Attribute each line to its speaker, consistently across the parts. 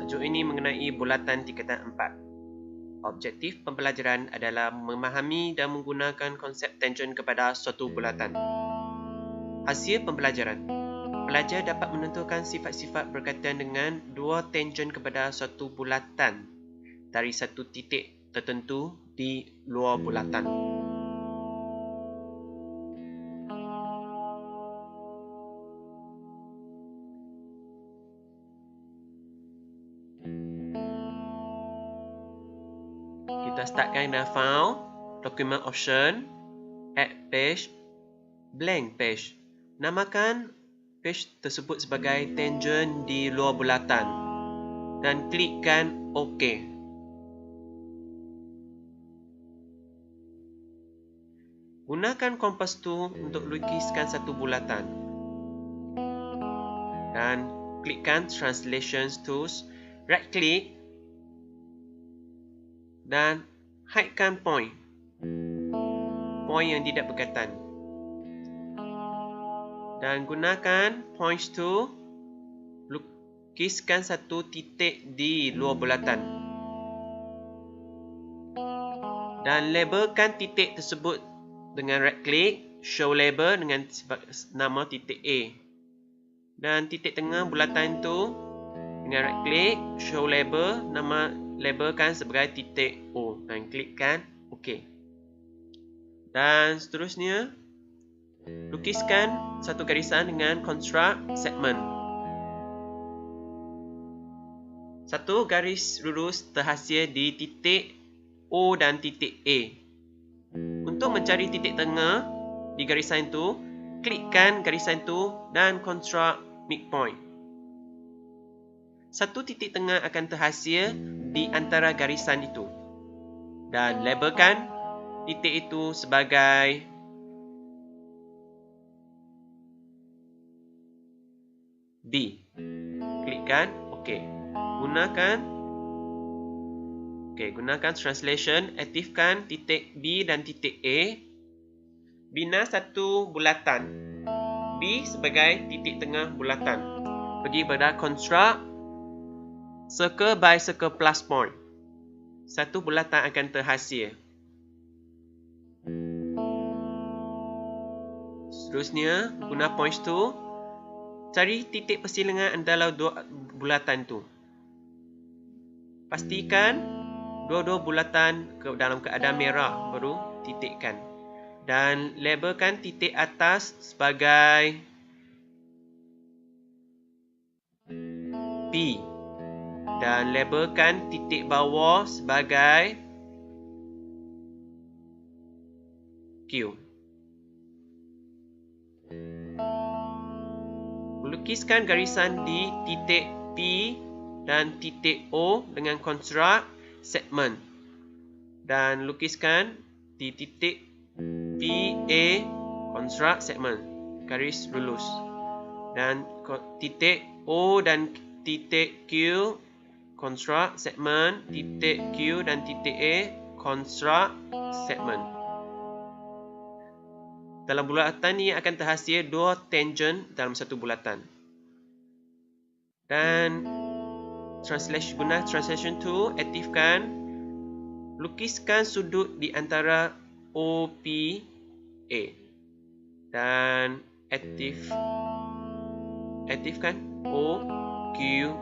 Speaker 1: Tajuk ini mengenai bulatan tingkatan 4. Objektif pembelajaran adalah memahami dan menggunakan konsep tangen kepada suatu bulatan. Hasil pembelajaran. Pelajar dapat menentukan sifat-sifat berkaitan dengan dua tangen kepada suatu bulatan dari satu titik tertentu di luar bulatan. Kita startkan dengan file, document option, add page, blank page. Namakan page tersebut sebagai tangen di luar bulatan dan klikkan OK. Gunakan kompas tool untuk lukiskan satu bulatan dan klikkan Translation Tools, right click dan hidekan point yang tidak berkaitan, dan gunakan points tool, lukiskan satu titik di luar bulatan dan labelkan titik tersebut dengan right click, show label dengan nama titik A, dan titik tengah bulatan itu dengan right click, show label, labelkan sebagai titik O dan klikkan OK. Dan seterusnya, lukiskan satu garisan dengan construct segment. Satu garis lurus terhasil di titik O dan titik A. Untuk mencari titik tengah di garisan itu, klikkan garisan itu dan construct midpoint. Satu titik tengah akan terhasil di antara garisan itu dan labelkan titik itu sebagai B. Klikkan OK. Gunakan translation, aktifkan titik B dan titik A. Bina satu bulatan B sebagai titik tengah bulatan. Pergi pada construct circle by circle plus point. Satu bulatan akan terhasil. Seterusnya, guna points tu, cari titik persilangan antara dua bulatan tu. Pastikan dua-dua bulatan dalam keadaan merah, baru titikkan. Dan labelkan titik atas sebagai P. Dan labelkan titik bawah sebagai Q. Lukiskan garisan di titik P dan titik O dengan construct segment. Dan lukiskan di titik PA construct segment, garis lurus. Dan titik O dan titik Q construct segment, titik Q dan titik A construct segment. Dalam bulatan ini akan terhasil dua tangen dalam satu bulatan. Dan guna translation tool, aktifkan, lukiskan sudut di antara OPA dan aktifkan OQA.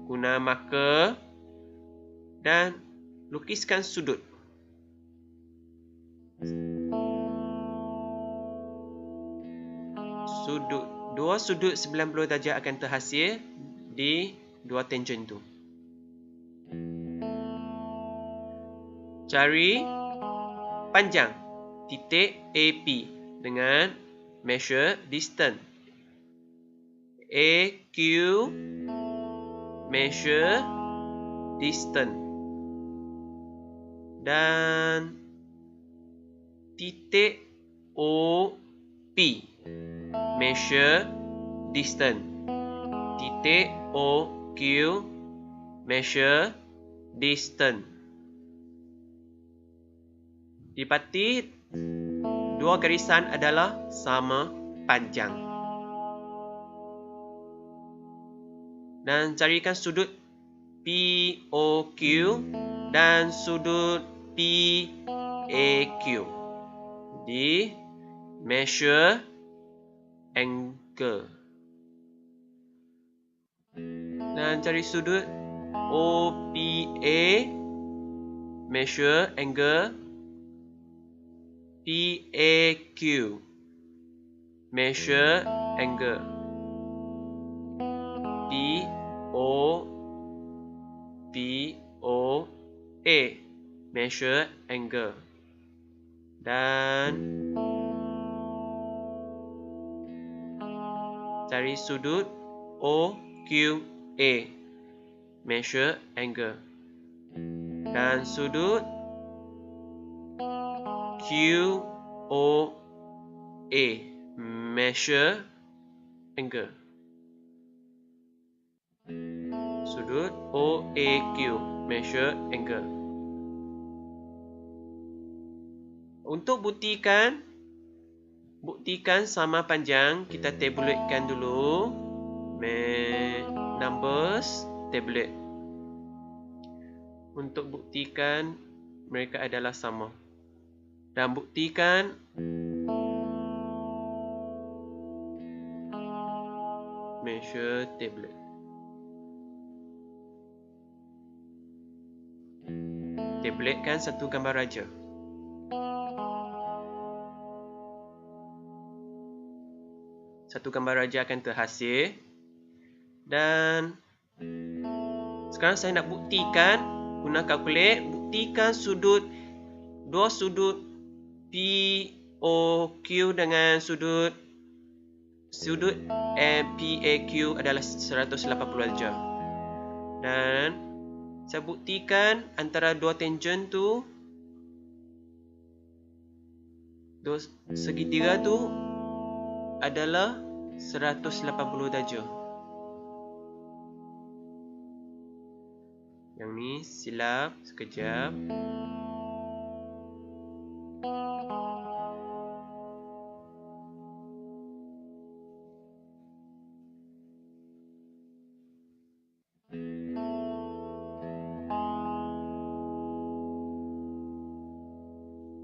Speaker 1: Guna marker dan lukiskan sudut. Dua sudut 90 darjah akan terhasil di dua tangen itu. Cari panjang titik AP dengan measure distance. AQ measure distance. Dan titik OP measure distance. Titik OQ measure distance. Dipati dua garisan adalah sama panjang. Dan carikan sudut POQ dan sudut PAQ. Jadi, measure angle. Dan cari sudut OPA, measure angle. PAQ, measure angle. POA, measure angle. Dan cari sudut OQA, measure angle. Dan sudut QOA, measure angle. Sudut OAQ, measure angle. Untuk buktikan sama panjang, kita tabulatekan dulu. Numbers, tabulate. Untuk buktikan mereka adalah sama. Dan buktikan measure tabulate. Tabulatekan satu gambar raja. Satu gambar raja akan terhasil. Dan sekarang saya nak buktikan, guna kalkulate, buktikan dua sudut POQ dengan sudut PAQ adalah 180 darjah. Dan saya buktikan antara dua tangent tu, dua segitiga tu adalah 180 darjah. Yang ni silap sekejap.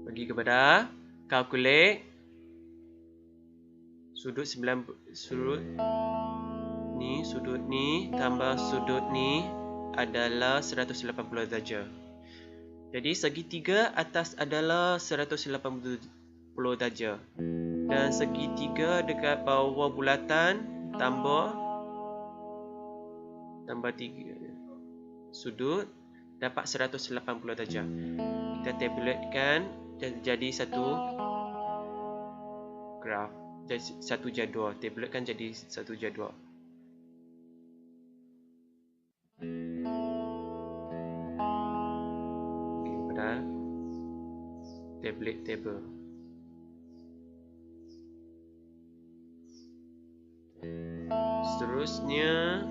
Speaker 1: Pergi kepada calculate sudut ni tambah sudut ni adalah 180 darjah. Jadi segitiga atas adalah 180 darjah. Dan segitiga dekat bawah bulatan tambah 3 sudut dapat 180 darjah. Kita tabulatekan jadi satu graf, jadi satu jadual. Tabulatekan jadi satu jadual. Pada tablet table. Seterusnya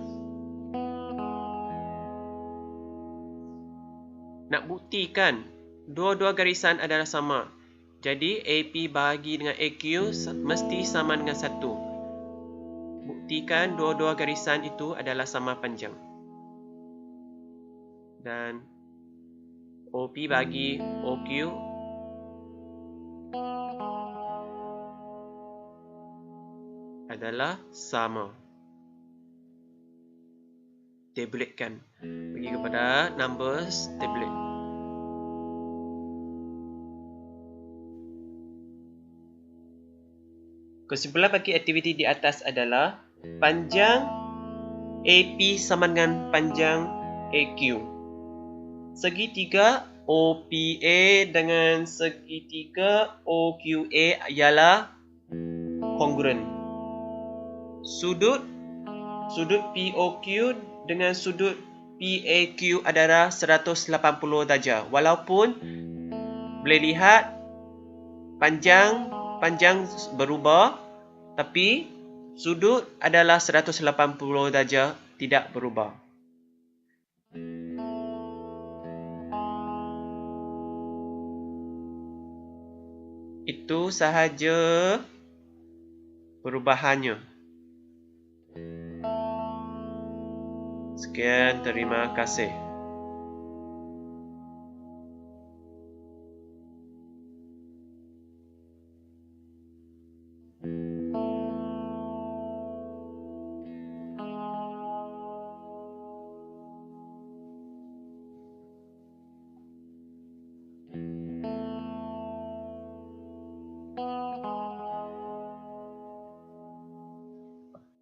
Speaker 1: nak buktikan dua-dua garisan adalah sama. Jadi AP bahagi dengan AQ mesti sama dengan 1. Buktikan dua-dua garisan itu adalah sama panjang. Dan OP bagi OQ adalah sama. Tabulatekan. Pergi kepada numbers, tabulate. Kesimpulan bagi aktiviti di atas adalah panjang AP sama dengan panjang AQ. Segitiga OPA dengan segitiga OQA ialah kongruent. Sudut POQ dengan sudut PAQ adalah 180 darjah. Walaupun boleh lihat panjang berubah, tapi sudut adalah 180 darjah, tidak berubah. Itu sahaja perubahannya. Sekian, terima kasih.